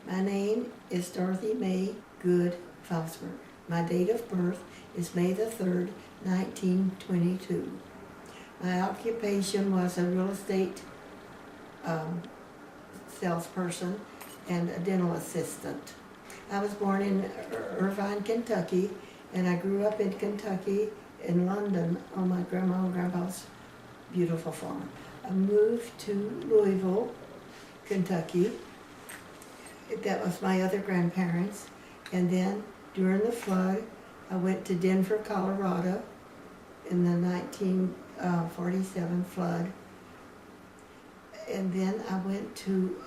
My name is Dorothy May Good Fosberg. My date of birth is May the 3rd, 1922. My occupation was a real estate salesperson and a dental assistant. I was born in Irvine, Kentucky, and I grew up in Kentucky, in London, on my grandma and grandpa's beautiful farm. I moved to Louisville, Kentucky. That was my other grandparents. And then during the flood, I went to Denver, Colorado in the 1947 flood. And then I went to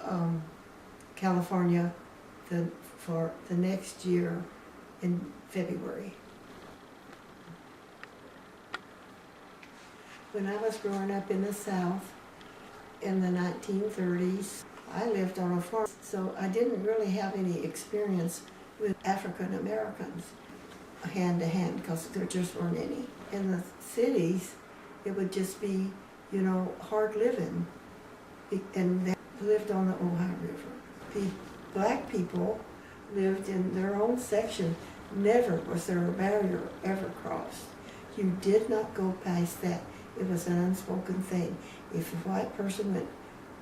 California for the next year in February. When I was growing up in the South in the 1930s, I lived on a farm, so I didn't really have any experience with African Americans hand to hand because there just weren't any. In the cities, it would just be, hard living. And they lived on the Ohio River. The black people lived in their own section. Never was there a barrier ever crossed. You did not go past that. It was an unspoken thing. If a white person went,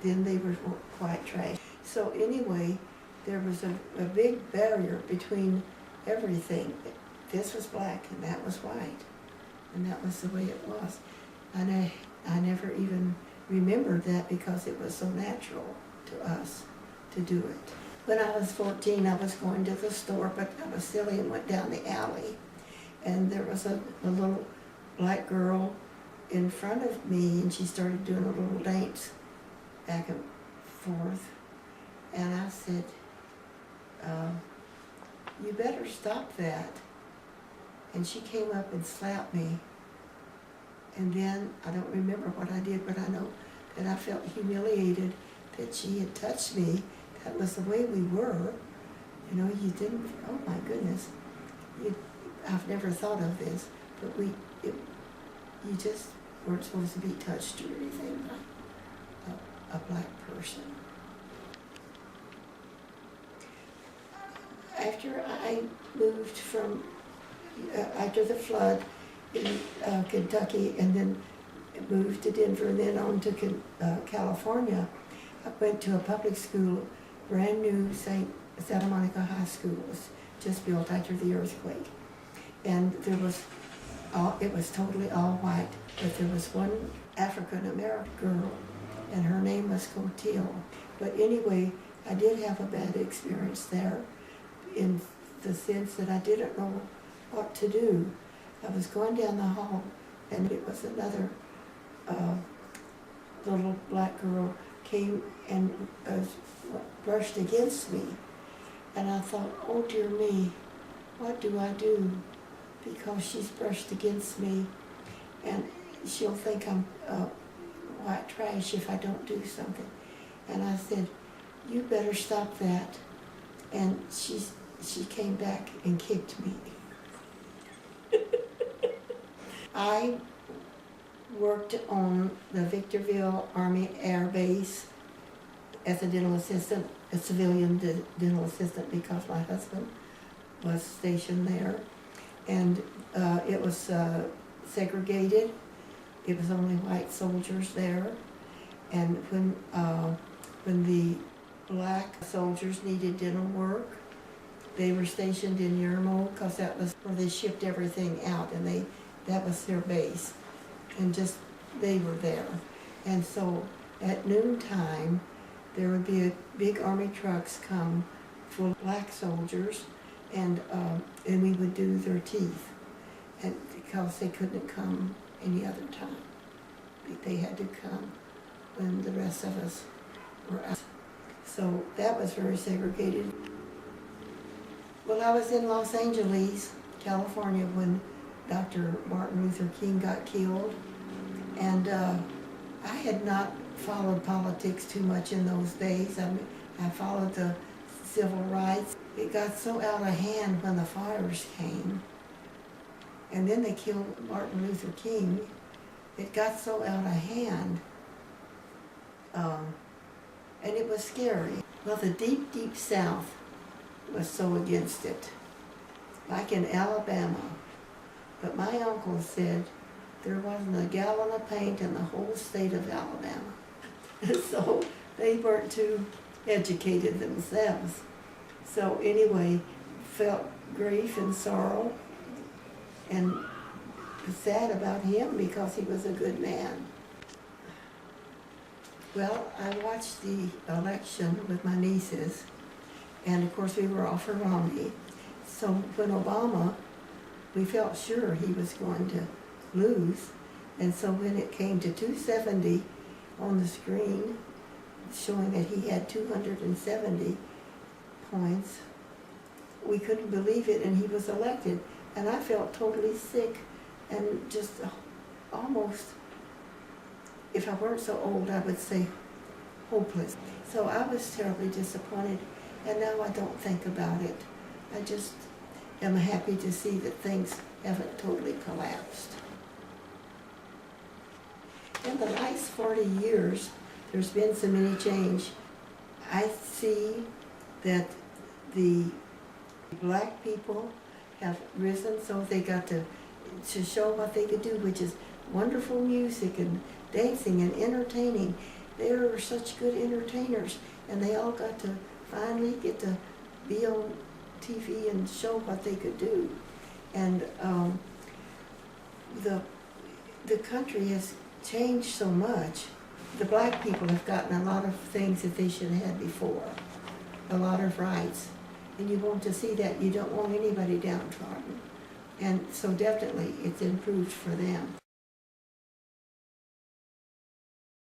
then they were white trash. So anyway, there was a big barrier between everything. This was black and that was white. And that was the way it was. And I never even remembered that because it was so natural to us to do it. When I was 14, I was going to the store, but I was silly and went down the alley. And there was a little black girl in front of me, and she started doing a little dance back and forth. And I said, you better stop that. And she came up and slapped me. And then, I don't remember what I did, but I know that I felt humiliated that she had touched me. That was the way we were. You didn't, oh my goodness. I've never thought of this, but you just weren't supposed to be touched or anything by a black person. After I moved from, after the flood in Kentucky, and then moved to Denver, and then on to California, I went to a public school, brand new Santa Monica High School. It was just built after the earthquake. And it was totally all white, but there was one African-American girl, and her name was Cotil. But anyway, I did have a bad experience there in the sense that I didn't know what to do. I was going down the hall, and it was another little black girl came and brushed against me. And I thought, oh dear me, what do I do? Because she's brushed against me, and she'll think I'm white trash if I don't do something. And I said, you better stop that. And she came back and kicked me. I worked on the Victorville Army Air Base as a dental assistant, a civilian dental assistant, because my husband was stationed there. And it was segregated. It was only white soldiers there. And when the black soldiers needed dental work, they were stationed in Yermo, because that was where they shipped everything out, and that was their base. And they were there. And so at noontime, there would be big army trucks come full of black soldiers, and we would do their teeth, and because they couldn't come any other time. They had to come when the rest of us were out. So that was very segregated. Well, I was in Los Angeles, California, when Dr. Martin Luther King got killed, and I had not followed politics too much in those days. I followed the civil rights. It got so out of hand when the fires came, and then they killed Martin Luther King. It got so out of hand, and it was scary. Well, the deep, deep South was so against it, like in Alabama. But my uncle said there wasn't a gallon of paint in the whole state of Alabama. So they weren't too educated themselves. So anyway, felt grief and sorrow and sad about him because he was a good man. Well, I watched the election with my nieces, and of course we were all for Romney. So when Obama, we felt sure he was going to lose, and so when it came to 270 on the screen, showing that he had 270 points, we couldn't believe it, and he was elected. And I felt totally sick and just almost, if I weren't so old, I would say hopeless. So I was terribly disappointed, and now I don't think about it. I just am happy to see that things haven't totally collapsed. In the last 40 years, there's been so many change. I see that the black people have risen, so they got to show what they could do, which is wonderful music and dancing and entertaining. They are such good entertainers, and they all got to finally get to be on TV and show what they could do. And the country has changed so much. The black people have gotten a lot of things that they should have had before, a lot of rights. And you want to see that. You don't want anybody downtrodden. And so definitely it's improved for them.